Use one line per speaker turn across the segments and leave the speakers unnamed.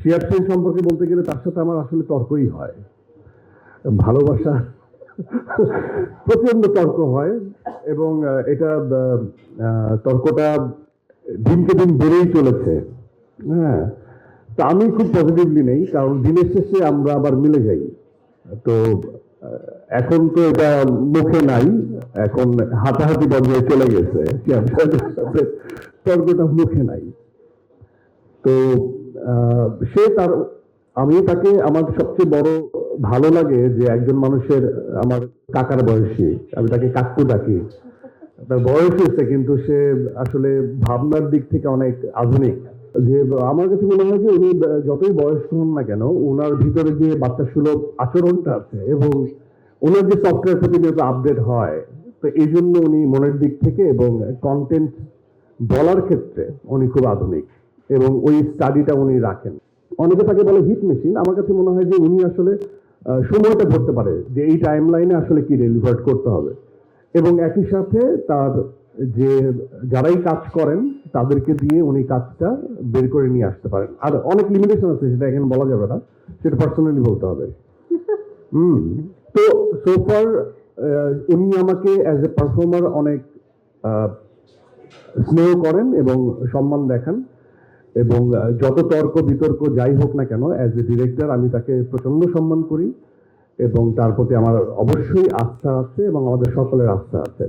শিয়াব সেন সম্পর্কে বলতে গেলে তার সাথে আমার আসলে তর্কই হয়, ভালোবাসা প্রচন্ড তর্ক হয় এবং এটা তর্কটা দিনকে দিন বেড়েই চলেছে। হ্যাঁ, তা আমি খুব পজিটিভলি নেই, কারণ দিনের শেষে আমরা আবার মিলে যাই। তো এখন তো এটা মুখে নাই, এখন হাতাহাতি পর্যায়ে চলে গেছে, তর্কটা মুখে নাই। তো সে তার, আমি তাকে, আমার সবচেয়ে বড় ভালো লাগে যে একজন মানুষের, আমার কাকার বয়সী, আমি তাকে কাকু ডাকি, তার বয়স হয়েছে কিন্তু সে আসলে ভাবনার দিক থেকে অনেক আধুনিক। যে আমার কাছে মনে হয় যে উনি যতই বয়স্ক হন না কেন, ওনার ভিতরে যে বাচ্চা সুলভ আচরণটা আছে এবং ওনার যে সফটওয়্যার প্রতিনিয়ত আপডেট হয়, তো এই জন্য উনি মনের দিক থেকে এবং কন্টেন্ট বলার ক্ষেত্রে উনি খুব আধুনিক এবং ওই স্টাডিটা উনি রাখেন। অনেকে তাকে বলে হিট মেশিন, আমার কাছে মনে হয় যে উনি আসলে সময়টা ধরতে পারে যে এই টাইম লাইনে আসলে কি ডেলিভার করতে হবে, এবং একই সাথে তার যে যারাই কাজ করেন তাদেরকে দিয়ে উনি কাজটা বের করে নিয়ে আসতে পারেন। আর অনেক লিমিটেশন আছে, সেটা এখানে বলা যাবে না, সেটা পার্সোনালি বলতে হবে। তো সোফার উনি আমাকে অ্যাজ এ পারফর্মার অনেক স্নেহ করেন এবং সম্মান দেখান, এবং যত তর্ক বিতর্ক যাই হোক না কেন, অ্যাজ এ ডিরেক্টর আমি তাকে প্রচন্ড সম্মান করি এবং তার প্রতি আমার অবশ্যই আস্থা আছে এবং আমাদের সকলের আস্থা আছে।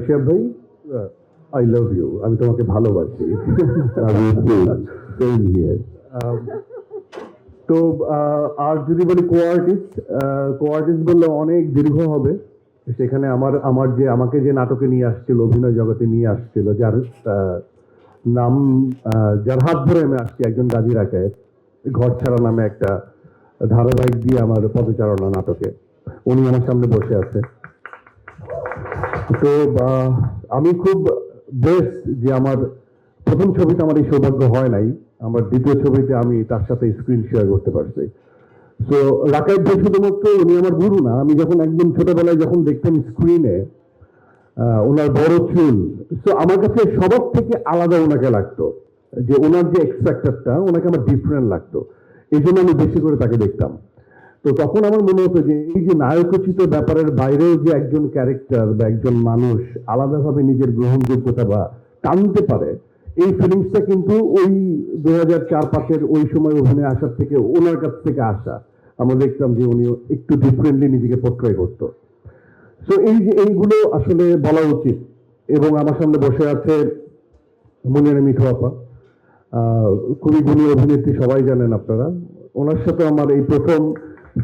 শিয়াব ভাই, আই লাভ ইউ, আমি তোমাকে ভালোবাসি। তো আর যদি বলি কো আর্টিস্ট বললে অনেক দীর্ঘ হবে। সেখানে আমার যে আমাকে যে নাটকে নিয়ে আসছিল, অভিনয় জগতে নিয়ে আসছিল, যার নাম, যার হাত ধরে আমি আসছি, একজন গাজী রাকায়েত, ঘর ছাড়া নামে একটা ধারাবাহিক দিয়ে আমার পদচারণা নাটকে, উনি আমার সামনে বসে আছে। তো আমি খুব বেস্ট যে আমার প্রথম ছবিতে আমার এই সৌভাগ্য হয় নাই, আমার দ্বিতীয় ছবিতে আমি তার সাথে স্ক্রিন শেয়ার করতে পারছি। তো রাকায়েত ভাই শুধুমাত্র উনি আমার গুরু না, আমি যখন একদম ছোটবেলায় যখন দেখতাম স্ক্রিনে ওনার বড় চুল, তো আমার কাছে সবার থেকে আলাদা ওনাকে লাগতো, যে ওনার যে এক্সপেক্টারটা ওনাকে আমার ডিফারেন্ট লাগতো, এই জন্য আমি বেশি করে তাকে দেখতাম। তো তখন আমার মনে হতো যে এই যে নায়কোচিত ব্যাপারের বাইরেও যে একজন ক্যারেক্টার বা একজন মানুষ আলাদাভাবে নিজের গ্রহণযোগ্যতা বা টানতে পারে, এই ফিলিংসটা কিন্তু ওই 2004-05 ওই সময় অভিনয় আসার থেকে, ওনার কাছ থেকে আসা। আমরা দেখতাম যে উনি একটু ডিফারেন্টলি নিজেকে পোর্ট্রে করতো। তো এই যে এইগুলো আসলে বলা উচিত। এবং আমার সামনে বসে আছে মুনিরা মিঠু আপা, খুবই গুণী অভিনেত্রী, সবাই জানেন আপনারা। ওনার সাথে আমার এই প্রথম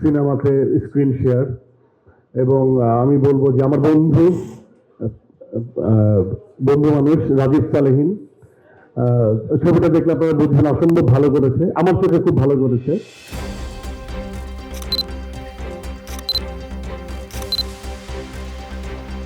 সিনেমাতে স্ক্রিন শেয়ার, এবং আমি বলবো যে আমার বন্ধু মানুষ রাজীব সালেহীন, ছবিটা দেখলে আপনারা বুঝবেন অসম্ভব ভালো করেছে, আমার চোখে খুব ভালো করেছে।